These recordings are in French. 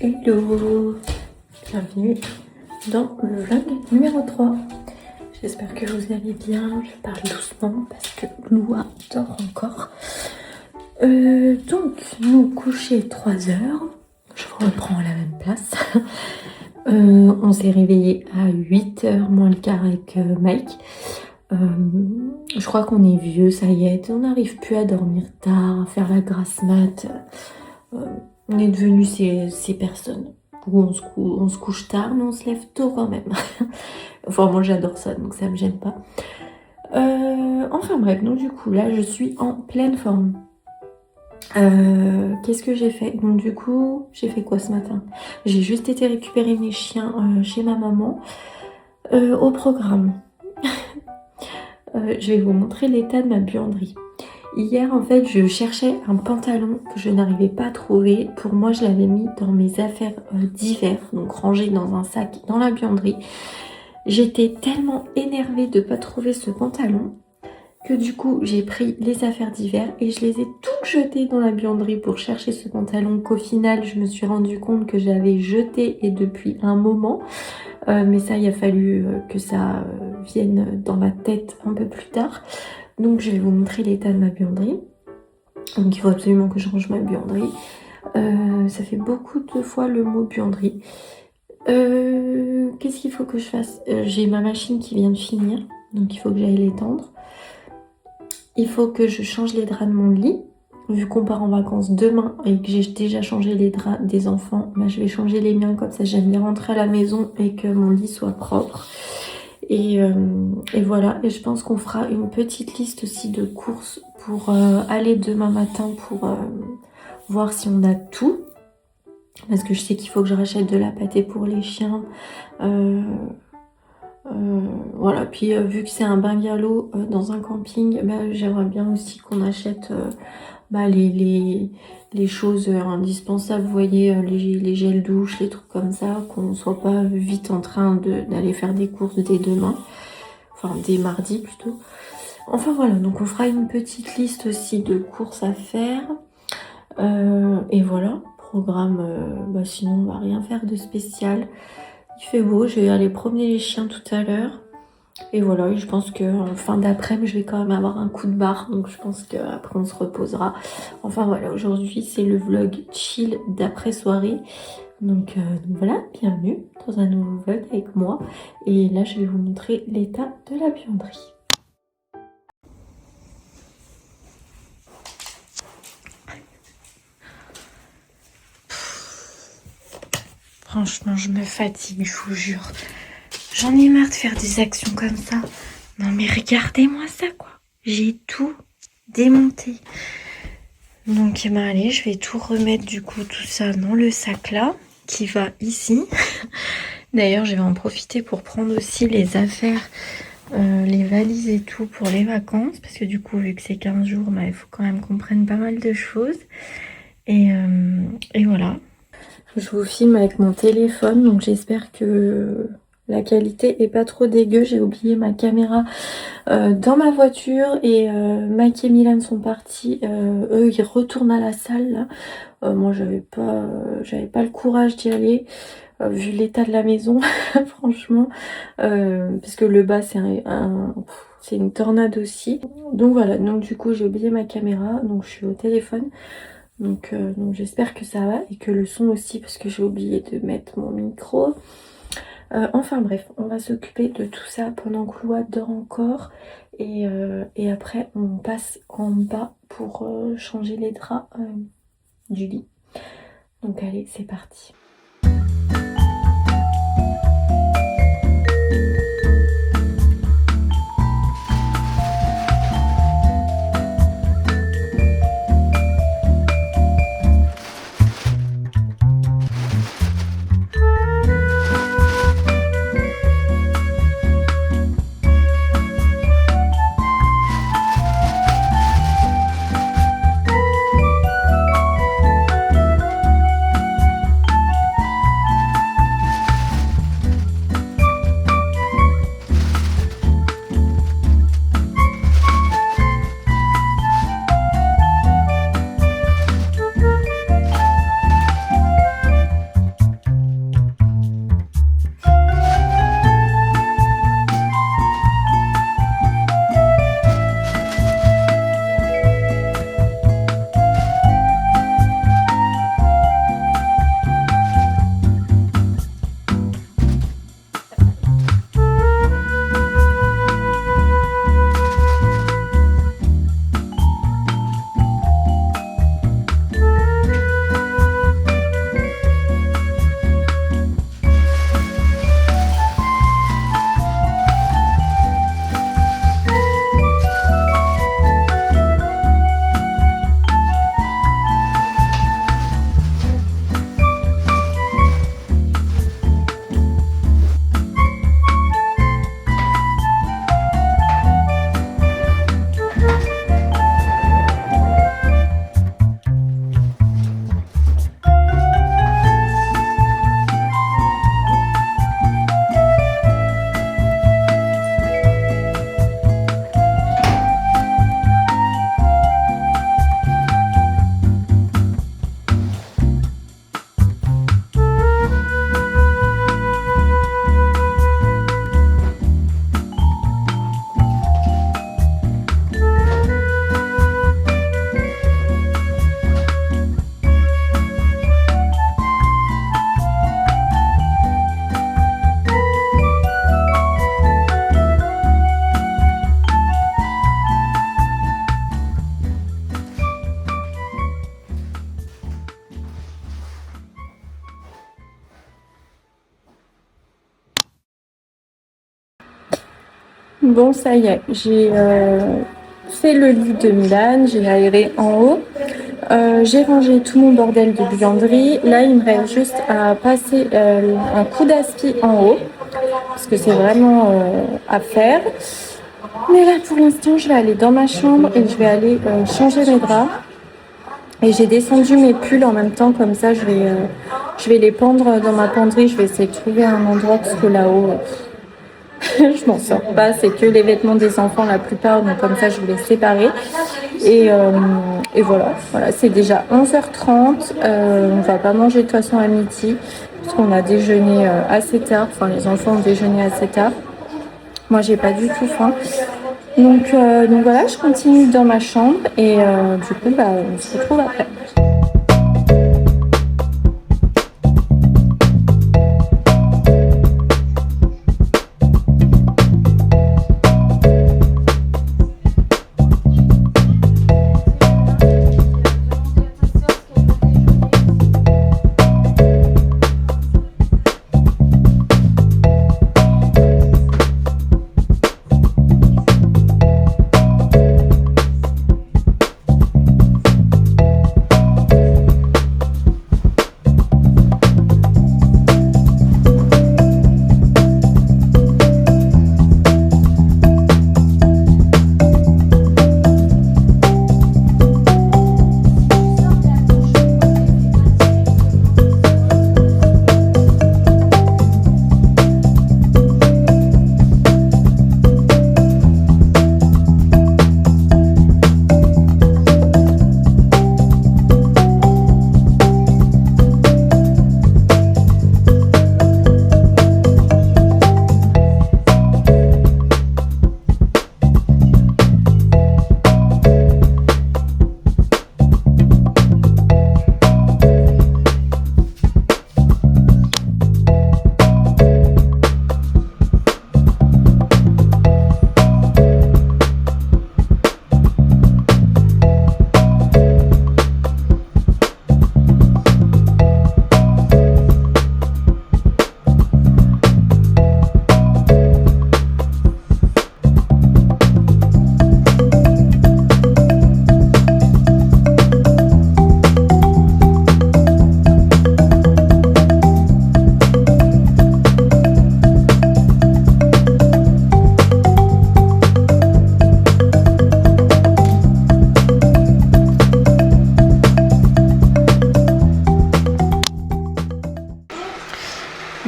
Hello, bienvenue dans le vlog numéro 3. J'espère que vous allez bien, je parle doucement parce que Loua dort encore. Donc, nous coucher 3 heures, je reprends à la même place. On s'est réveillé à 8h moins le quart avec Mike. Je crois qu'on est vieux, ça y est, on n'arrive plus à dormir tard, à faire la grasse mat. On est devenus ces personnes où on se couche tard mais on se lève tôt quand même. Enfin moi j'adore ça donc ça me gêne pas. Enfin bref, donc du coup là je suis en pleine forme. Qu'est-ce que j'ai fait? Donc du coup j'ai fait quoi ce matin? J'ai juste été récupérer mes chiens chez ma maman. Au programme je vais vous montrer l'état de ma buanderie. Hier, en fait, je cherchais un pantalon que je n'arrivais pas à trouver. Pour moi, je l'avais mis dans mes affaires d'hiver, donc rangé dans un sac dans la buanderie. J'étais tellement énervée de ne pas trouver ce pantalon que du coup, j'ai pris les affaires d'hiver et je les ai toutes jetées dans la buanderie pour chercher ce pantalon qu'au final, je me suis rendu compte que j'avais jeté et depuis un moment. Mais ça, il a fallu que ça vienne dans ma tête un peu plus tard. Donc je vais vous montrer l'état de ma buanderie. Donc il faut absolument que je range ma buanderie. Ça fait beaucoup de fois le mot buanderie. Qu'est-ce qu'il faut que je fasse? J'ai ma machine qui vient de finir, donc il faut que j'aille l'étendre. Il faut que je change les draps de mon lit. Vu qu'on part en vacances demain et que j'ai déjà changé les draps des enfants, bah, je vais changer les miens comme ça j'aime bien rentrer à la maison et que mon lit soit propre. Et voilà, et je pense qu'on fera une petite liste aussi de courses pour aller demain matin pour voir si on a tout. Parce que je sais qu'il faut que je rachète de la pâtée pour les chiens. Voilà, puis vu que c'est un bungalow dans un camping, bah, j'aimerais bien aussi qu'on achète bah, les choses indispensables, vous voyez, les gels douche, les trucs comme ça, qu'on ne soit pas vite en train d'aller faire des courses dès demain, enfin dès mardi plutôt. Enfin voilà, donc on fera une petite liste aussi de courses à faire. Et voilà, programme, bah, sinon on va rien faire de spécial. Il fait beau, je vais aller promener les chiens tout à l'heure. Et voilà, je pense qu'en fin d'après-midi, je vais quand même avoir un coup de barre. Donc je pense qu'après, on se reposera. Enfin voilà, aujourd'hui, c'est le vlog chill d'après-soirée. Donc voilà, bienvenue dans un nouveau vlog avec moi. Et là, je vais vous montrer l'état de la buanderie. Franchement, je me fatigue, je vous jure. J'en ai marre de faire des actions comme ça. Non mais regardez-moi ça quoi. J'ai tout démonté. Donc ben allez, je vais tout remettre du coup tout ça dans le sac là qui va ici. D'ailleurs je vais en profiter pour prendre aussi les affaires, les valises et tout pour les vacances. Parce que du coup vu que c'est 15 jours, bah, il faut quand même qu'on prenne pas mal de choses. Et voilà. Je vous filme avec mon téléphone, donc j'espère que la qualité est pas trop dégueu. J'ai oublié ma caméra dans ma voiture et Mike et Milan sont partis. Eux, ils retournent à la salle. Là. Moi, j'avais pas le courage d'y aller vu l'état de la maison, franchement. Parce que le bas, c'est une tornade aussi. Donc voilà, donc du coup, j'ai oublié ma caméra, donc je suis au téléphone. Donc j'espère que ça va et que le son aussi parce que j'ai oublié de mettre mon micro. Enfin bref, on va s'occuper de tout ça pendant que Loua dort encore. Et après on passe en bas pour changer les draps du lit. Donc allez, c'est parti. Bon, ça y est, j'ai fait le lit de Milan, j'ai aéré en haut, j'ai rangé tout mon bordel de buanderie. Là, il me reste juste à passer un coup d'aspi en haut, parce que c'est vraiment à faire. Mais là, pour l'instant, je vais aller dans ma chambre et je vais aller changer mes draps. Et j'ai descendu mes pulls en même temps, comme ça, je vais les pendre dans ma penderie. Je vais essayer de trouver un endroit, parce que là-haut... je m'en sors pas, c'est que les vêtements des enfants la plupart, donc comme ça je vais les séparer. Et voilà, c'est déjà 11h30, on va pas manger de toute façon à midi, parce qu'on a déjeuné assez tard, enfin les enfants ont déjeuné assez tard. Moi j'ai pas du tout faim. Donc voilà, je continue dans ma chambre et du coup on se retrouve après.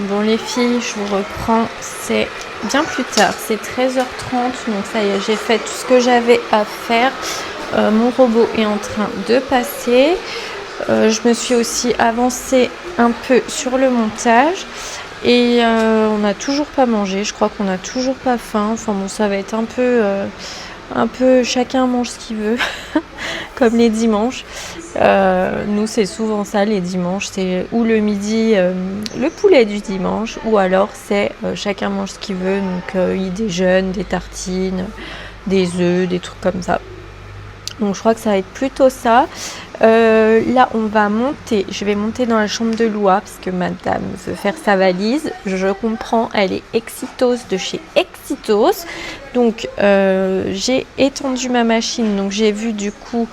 Bon les filles, je vous reprends, c'est bien plus tard, c'est 13h30, donc ça y est, j'ai fait tout ce que j'avais à faire. Mon robot est en train de passer. Je me suis aussi avancée un peu sur le montage et on n'a toujours pas mangé, je crois qu'on n'a toujours pas faim. Enfin bon, ça va être un peu chacun mange ce qu'il veut, comme les dimanches. Nous c'est souvent ça les dimanches, c'est ou le midi le poulet du dimanche, ou alors c'est chacun mange ce qu'il veut, donc il déjeune, des tartines, des œufs, des trucs comme ça. Donc je crois que ça va être plutôt ça. Là on va monter, je vais monter dans la chambre de Loua parce que madame veut faire sa valise. Je comprends, elle est Exitos de chez Exitos. Donc j'ai étendu ma machine, donc j'ai vu du coup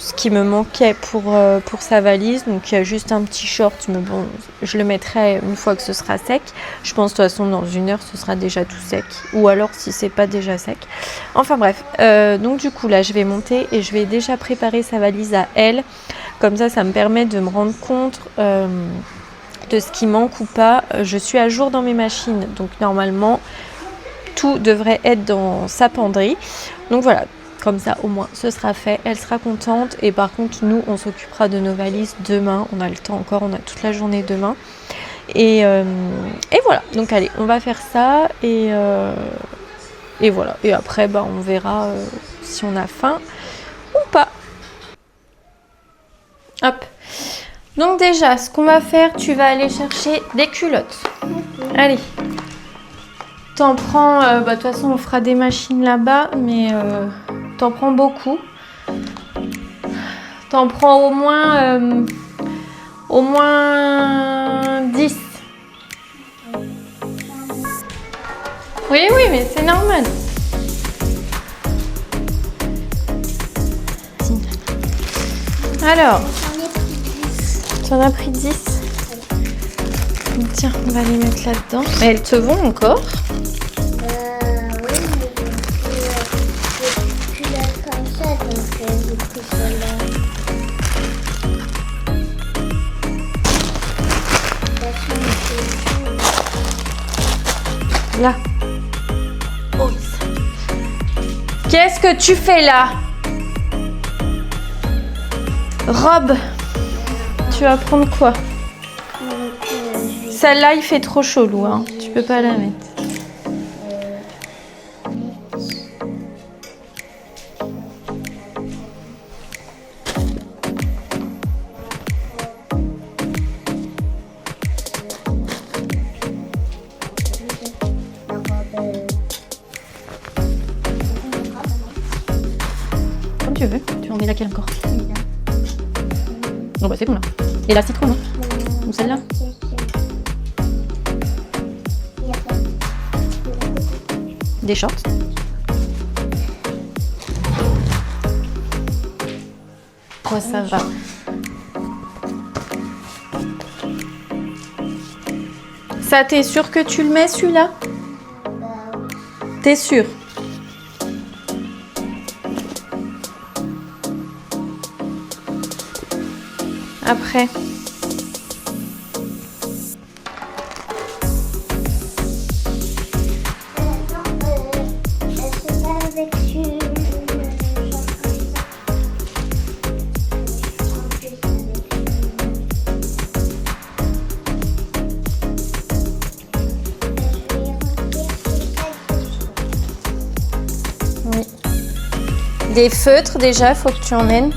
ce qui me manquait pour sa valise. Donc il y a juste un petit short, mais bon, je le mettrai une fois que ce sera sec. Je pense de toute façon dans 1 heure ce sera déjà tout sec, ou alors si c'est pas déjà sec. Enfin bref, donc du coup là je vais monter et je vais déjà préparer sa valise à elle. Comme ça me permet de me rendre compte de ce qui manque ou pas. Je suis à jour dans mes machines, donc normalement tout devrait être dans sa penderie. Donc voilà. Comme ça, au moins, ce sera fait. Elle sera contente. Et par contre, nous, on s'occupera de nos valises demain. On a le temps encore. On a toute la journée demain. Et voilà. Donc, allez, on va faire ça. Et voilà. Et après, on verra si on a faim ou pas. Hop. Donc déjà, ce qu'on va faire, tu vas aller chercher des culottes. Allez. T'en prends, de toute façon on fera des machines là-bas, mais t'en prends beaucoup. T'en prends au moins 10. Oui, oui, mais c'est normal. Alors, tu en as pris 10. Tiens, on va les mettre là-dedans. Mais elles te vont encore? Oui, mais je peux la comme ça, donc j'ai pris celle-là. Là. Oh. Qu'est-ce que tu fais là? Robe. Tu vas prendre quoi? Celle-là, il fait trop chaud, Lou, hein. Tu peux pas la mettre. Comme tu veux. Tu en mets laquelle encore? Bon bah c'est bon là. Et la citron, non? Ou celle-là? Des shorts. Oh, ça va. Ça, t'es sûr que tu le mets celui-là? T'es sûr? Après. Oui. Des feutres déjà, faut que tu emmènes.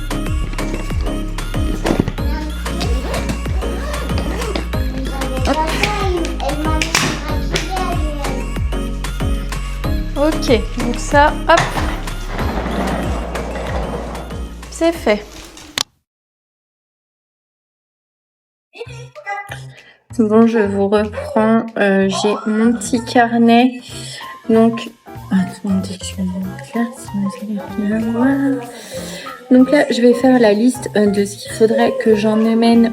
Ok, donc ça, hop, c'est fait. Bon, je vous reprends. J'ai mon petit carnet. Donc, attendez, je vais le faire si vous allez bien voir. Donc là, je vais faire la liste de ce qu'il faudrait que j'emmène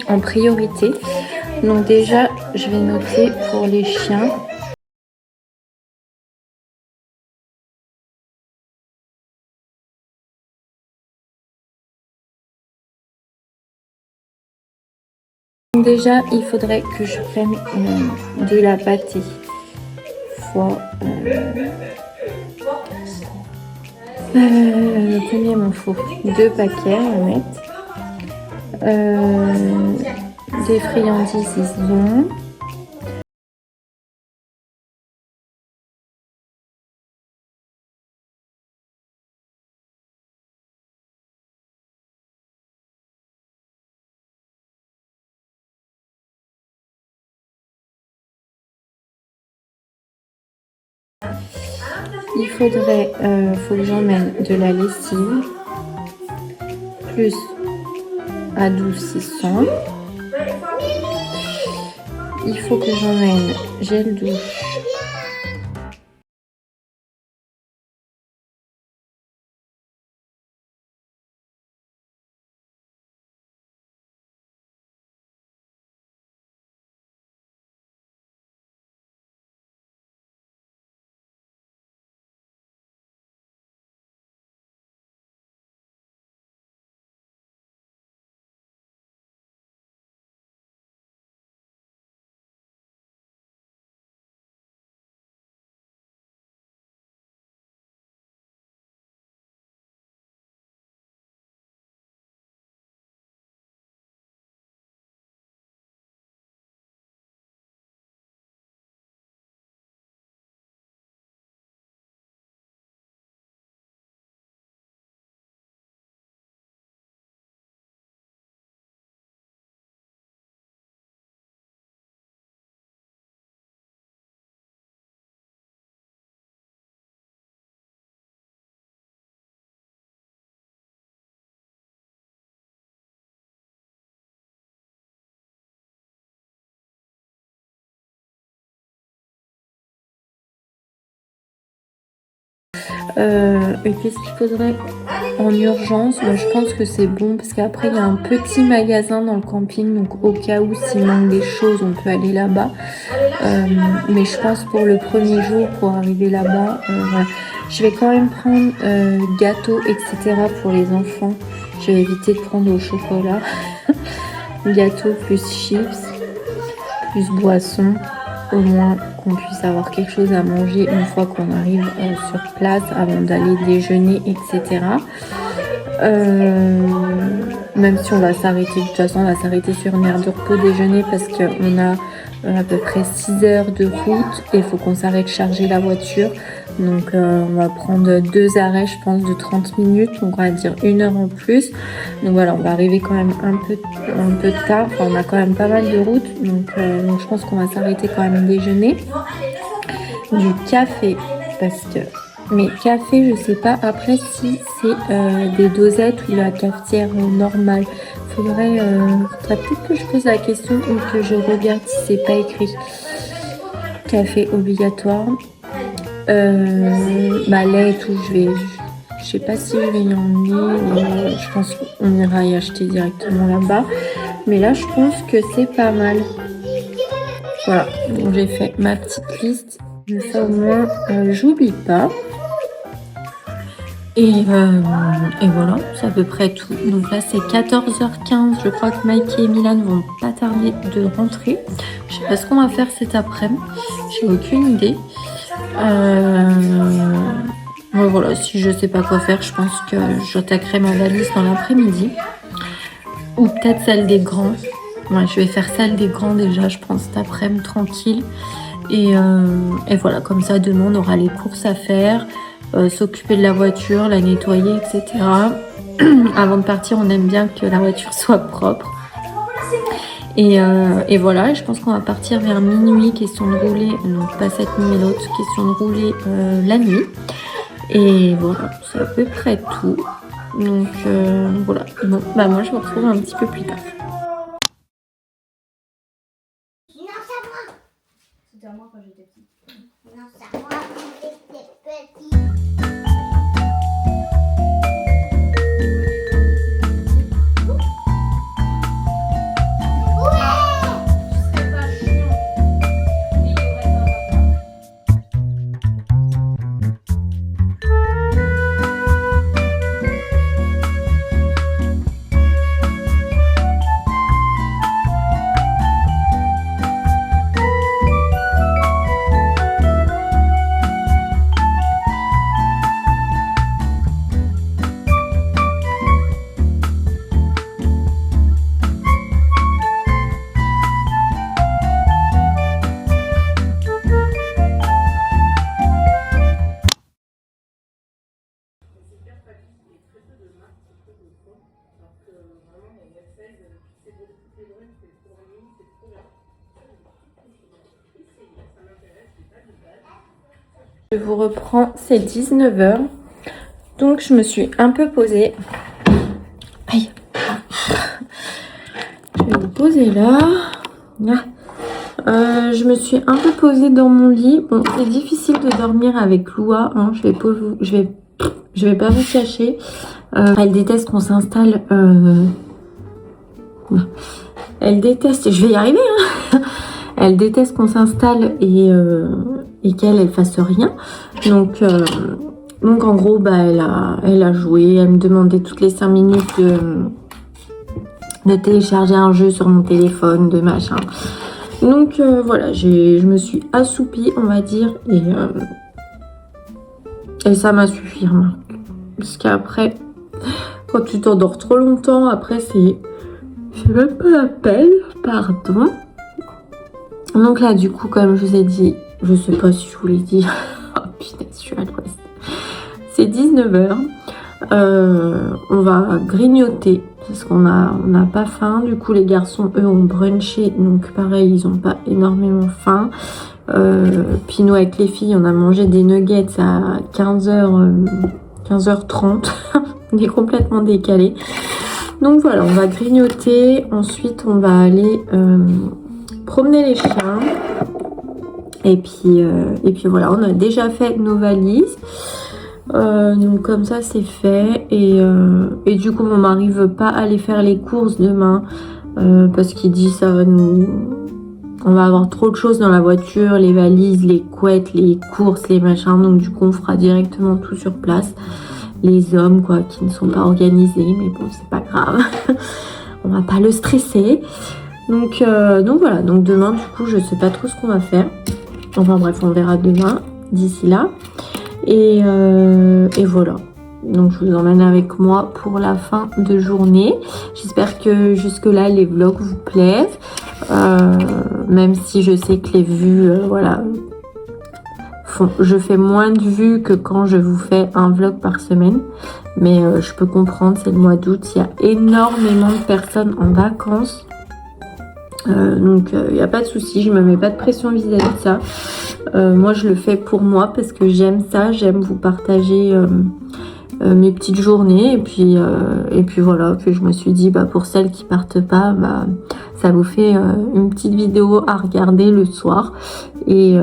en priorité. Donc déjà, je vais noter pour les chiens. Déjà, il faudrait que je prenne de la pâtée. Fois, combien il m'en faut? 2 paquets à mettre. Des friandises Ison. Il faudrait, faut que j'emmène de la lessive, plus adoucissant. Il faut que j'emmène gel douche. Et qu'est-ce qu'il faudrait en urgence? Moi, je pense que c'est bon parce qu'après il y a un petit magasin dans le camping, donc au cas où s'il manque des choses, on peut aller là-bas. Mais je pense pour le premier jour, pour arriver là-bas, voilà. Je vais quand même prendre gâteaux, etc. pour les enfants. Je vais éviter de prendre au chocolat. Gâteaux plus chips, plus boissons. Au moins qu'on puisse avoir quelque chose à manger une fois qu'on arrive sur place avant d'aller déjeuner, etc. Même si on va s'arrêter, de toute façon on va s'arrêter sur une aire de repos déjeuner parce qu'on a à peu près 6 heures de route et il faut qu'on s'arrête charger la voiture. Donc on va prendre 2 arrêts je pense de 30 minutes, donc on va dire 1 heure en plus. Donc voilà, on va arriver quand même un peu tard, enfin, on a quand même pas mal de route, donc je pense qu'on va s'arrêter quand même déjeuner. Du café, parce que... Mais café, je sais pas après si c'est des dosettes ou la cafetière normale. Faudrait peut-être que je pose la question ou que je regarde si c'est pas écrit. Café obligatoire. Lait et tout, je sais pas si je vais y emmener. Je pense qu'on ira y acheter directement là-bas. Mais là, je pense que c'est pas mal. Voilà, donc j'ai fait ma petite liste. De ça au moins, j'oublie pas. Et voilà, c'est à peu près tout. Donc là, c'est 14h15. Je crois que Mike et Milan vont pas tarder de rentrer. Je sais pas ce qu'on va faire cet après-midi. J'ai aucune idée. Voilà, si je sais pas quoi faire, je pense que j'attaquerai ma valise dans l'après-midi. Ou peut-être celle des grands. Ouais, je vais faire celle des grands déjà, je pense, cet après-midi tranquille. Et voilà, comme ça, demain, on aura les courses à faire. S'occuper de la voiture, la nettoyer, etc. Avant de partir, on aime bien que la voiture soit propre. Et voilà, je pense qu'on va partir vers minuit, question de rouler, donc pas cette nuit mais l'autre, question de rouler la nuit. Et voilà, c'est à peu près tout. Donc voilà, bon, moi je vous retrouve un petit peu plus tard. Non, c'est à moi. C'était à moi quand j'étais petite. Non, c'est à moi quand j'étais petite. Je vous reprends, c'est 19h. Donc je me suis un peu posée. Aïe. Je vais vous poser là. Je me suis un peu posée dans mon lit. Bon, c'est difficile de dormir avec Loua. Hein. Je vais pas vous cacher. Elle déteste qu'on s'installe. Elle déteste. Je vais y arriver. Hein. Elle déteste qu'on s'installe et qu'elle fasse rien. Donc en gros, elle a joué. Elle me demandait toutes les 5 minutes de télécharger un jeu sur mon téléphone, de machin. Donc voilà, je me suis assoupie, on va dire, et ça m'a suffi, remarque. Parce qu'après, quand tu t'endors trop longtemps, après c'est même pas la peine, pardon. Donc là, du coup, comme je vous ai dit, je sais pas si je vous l'ai dit, oh putain, je suis à l'ouest. C'est 19h, on va grignoter. Parce qu'on n'a pas faim. Du coup, les garçons, eux, ont brunché. Donc, pareil, ils n'ont pas énormément faim. Puis nous, avec les filles, on a mangé des nuggets à 15h30. On est complètement décalés. Donc, voilà, on va grignoter. Ensuite, on va aller promener les chiens. Et puis voilà, on a déjà fait nos valises. Donc comme ça c'est fait et du coup mon mari veut pas aller faire les courses demain parce qu'il dit ça va nous... On va avoir trop de choses dans la voiture, les valises, les couettes, les courses, les machins. Donc du coup on fera directement tout sur place. Les hommes quoi qui ne sont pas organisés, mais bon c'est pas grave. On va pas le stresser. Donc voilà, donc demain du coup je sais pas trop ce qu'on va faire. Enfin bref on verra demain d'ici là. Et voilà. Donc je vous emmène avec moi pour la fin de journée. J'espère que jusque là les vlogs vous plaisent. Même si je sais que les vues, voilà, je fais moins de vues que quand je vous fais un vlog par semaine. Mais je peux comprendre, c'est le mois d'août, il y a énormément de personnes en vacances. Donc il n'y a pas de souci, je me mets pas de pression vis-à-vis de ça. Moi je le fais pour moi parce que j'aime ça, j'aime vous partager mes petites journées et puis voilà, puis je me suis dit bah pour celles qui partent pas, bah ça vous fait une petite vidéo à regarder le soir et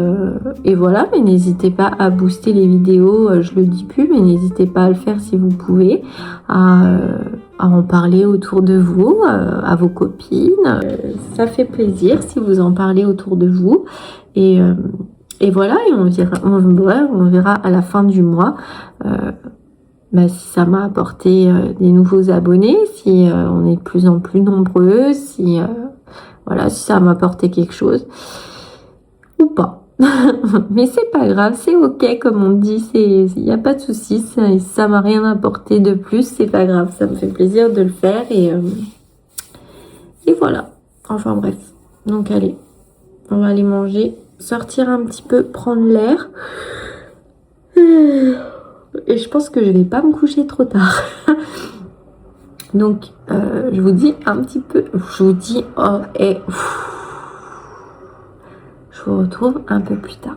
voilà. Mais n'hésitez pas à booster les vidéos, je le dis plus, mais n'hésitez pas à le faire si vous pouvez, à en parler autour de vous, à vos copines. Ça fait plaisir si vous en parlez autour de vous et voilà, et on verra à la fin du mois bah, si ça m'a apporté des nouveaux abonnés, si on est de plus en plus nombreux, si voilà, si ça m'a apporté quelque chose ou pas. Mais c'est pas grave, c'est ok comme on dit, il n'y a pas de souci, ça m'a rien apporté de plus, c'est pas grave, ça me fait plaisir de le faire et voilà. Enfin bref, donc allez, on va aller manger, sortir un petit peu, prendre l'air. Et je pense que je vais pas me coucher trop tard. Donc, je vous dis un petit peu... Je vous dis... Oh, et... Je vous retrouve un peu plus tard.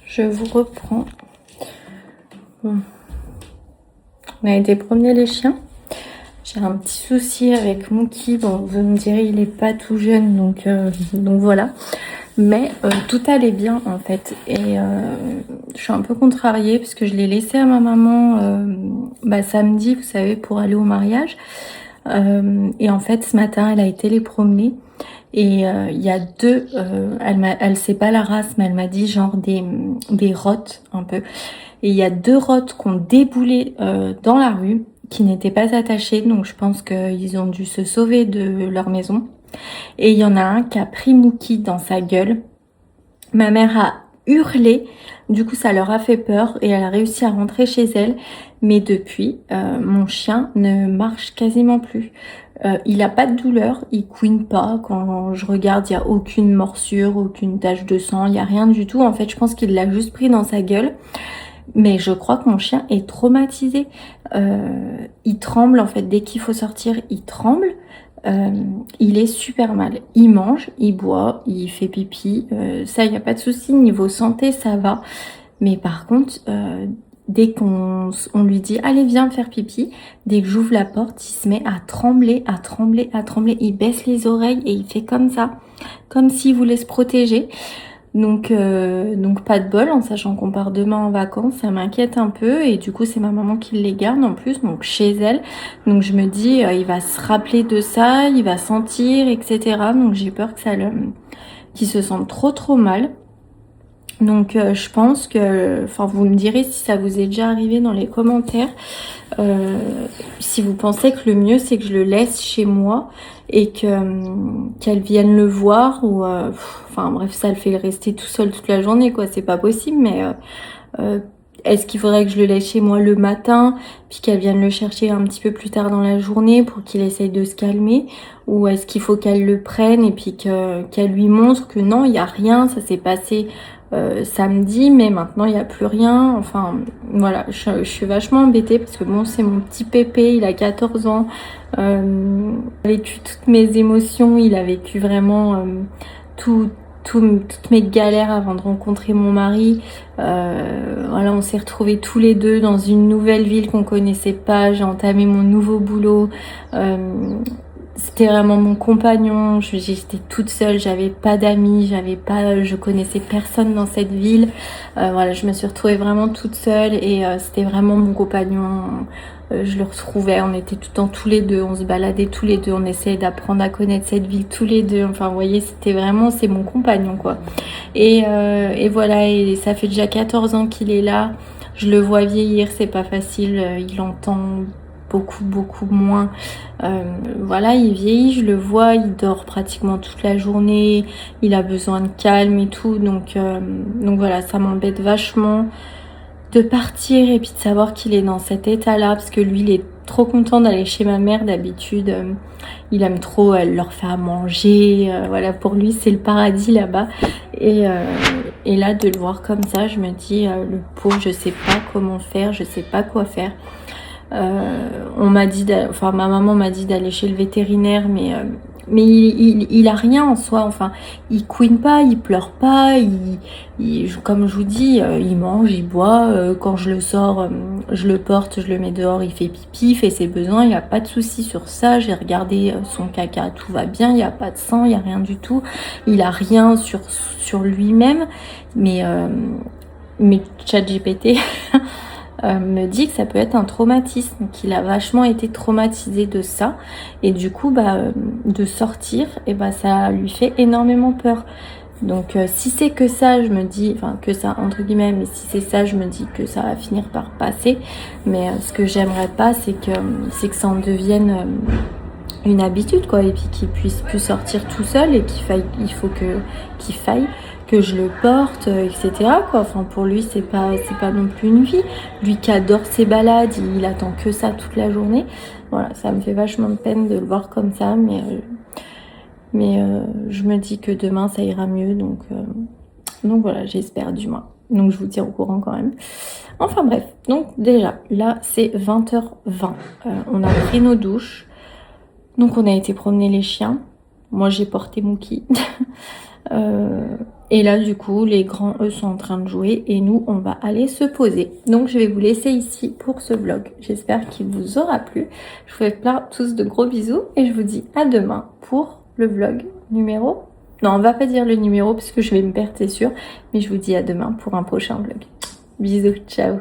Je vous reprends. Bon. On a été promener les chiens. J'ai un petit souci avec Mookie. Bon, vous me direz, il est pas tout jeune, donc voilà. Mais tout allait bien en fait. Et je suis un peu contrariée parce que je l'ai laissé à ma maman samedi, vous savez, pour aller au mariage. Et en fait, ce matin, elle a été les promener. Et il y a deux, elle sait pas la race, mais elle m'a dit genre des rottes un peu. Et il y a deux rottes qui ont déboulé dans la rue, qui n'étaient pas attachées. Donc je pense qu'ils ont dû se sauver de leur maison. Et il y en a un qui a pris Mookie dans sa gueule. Ma mère a hurlé. Du coup, ça leur a fait peur et elle a réussi à rentrer chez elle. Mais depuis, mon chien ne marche quasiment plus. Il a pas de douleur, il couine pas. Quand je regarde, il n'y a aucune morsure, aucune tache de sang, il n'y a rien du tout. En fait, je pense qu'il l'a juste pris dans sa gueule. Mais je crois que mon chien est traumatisé. Il tremble, en fait, dès qu'il faut sortir, il tremble. il est super mal. Il mange, il boit, il fait pipi, ça il n'y a pas de souci, niveau santé ça va. Mais par contre, dès qu'on lui dit allez viens faire pipi, dès que j'ouvre la porte, il se met à trembler, à trembler, à trembler. Il baisse les oreilles et il fait comme ça, comme s'il voulait se protéger. Donc pas de bol, en sachant qu'on part demain en vacances, ça m'inquiète un peu. Et du coup, c'est ma maman qui les garde en plus, donc chez elle. Donc je me dis, il va se rappeler de ça, il va sentir, etc. Donc j'ai peur que qu'il se sente trop mal. Donc je pense que, enfin vous me direz si ça vous est déjà arrivé dans les commentaires, si vous pensez que le mieux c'est que je le laisse chez moi et qu'elle vienne le voir ou enfin bref, ça le fait rester tout seul toute la journée quoi, c'est pas possible. Mais est-ce qu'il faudrait que je le laisse chez moi le matin puis qu'elle vienne le chercher un petit peu plus tard dans la journée pour qu'il essaye de se calmer, ou est-ce qu'il faut qu'elle le prenne et puis qu'elle lui montre que non, il y a rien, ça s'est passé samedi, mais maintenant il n'y a plus rien. Enfin voilà, je suis vachement embêtée parce que bon, c'est mon petit pépé, il a 14 ans, il a vécu toutes mes émotions, il a vécu vraiment toutes mes galères avant de rencontrer mon mari. Voilà, on s'est retrouvés tous les deux dans une nouvelle ville qu'on connaissait pas, j'ai entamé mon nouveau boulot, c'était vraiment mon compagnon, j'étais toute seule, j'avais pas d'amis, je connaissais personne dans cette ville. Voilà, je me suis retrouvée vraiment toute seule et c'était vraiment mon compagnon. Je le retrouvais, on était tout le temps tous les deux, on se baladait tous les deux, on essayait d'apprendre à connaître cette ville tous les deux. Enfin, vous voyez, c'était vraiment, c'est mon compagnon quoi. Et voilà, et ça fait déjà 14 ans qu'il est là. Je le vois vieillir, c'est pas facile, il entend beaucoup moins. Voilà, il vieillit, je le vois, il dort pratiquement toute la journée, il a besoin de calme et tout, donc voilà, ça m'embête vachement de partir et puis de savoir qu'il est dans cet état-là, parce que lui, il est trop content d'aller chez ma mère d'habitude. Il aime trop, elle leur fait à manger, voilà, pour lui c'est le paradis là-bas. Et là, de le voir comme ça, je me dis, le pauvre, je sais pas comment faire, je sais pas quoi faire. On m'a dit, enfin ma maman m'a dit d'aller chez le vétérinaire, mais il a rien en soi. Enfin, il couine pas, il pleure pas, comme je vous dis, il mange, il boit. Quand je le sors, je le porte, je le mets dehors, il fait pipi, il fait ses besoins, il y a pas de souci sur ça. J'ai regardé son caca, tout va bien, il y a pas de sang, il y a rien du tout. Il a rien sur lui-même, mais ChatGPT me dit que ça peut être un traumatisme, qu'il a vachement été traumatisé de ça, et du coup de sortir, et ça lui fait énormément peur. Donc si c'est que ça, je me dis, enfin que ça entre guillemets, mais si c'est ça, je me dis que ça va finir par passer. Mais ce que j'aimerais pas, c'est que ça en devienne une habitude quoi, et puis qu'il puisse plus sortir tout seul et qu'il faille que je le porte, etc. quoi. Enfin, pour lui, c'est pas non plus une vie. Lui qui adore ses balades, il attend que ça toute la journée. Voilà, ça me fait vachement de peine de le voir comme ça, mais je me dis que demain ça ira mieux, donc voilà, j'espère du moins. Donc je vous tiens au courant quand même. Enfin bref, donc déjà, là c'est 20h20. On a pris nos douches. Donc on a été promener les chiens. Moi j'ai porté Mookie. Et là du coup les grands eux sont en train de jouer et nous on va aller se poser. Donc je vais vous laisser ici pour ce vlog. J'espère qu'il vous aura plu. Je vous fais plein tous de gros bisous et je vous dis à demain pour le vlog numéro... Non, on va pas dire le numéro parce que je vais me perdre, c'est sûr. Mais je vous dis à demain pour un prochain vlog. Bisous, ciao.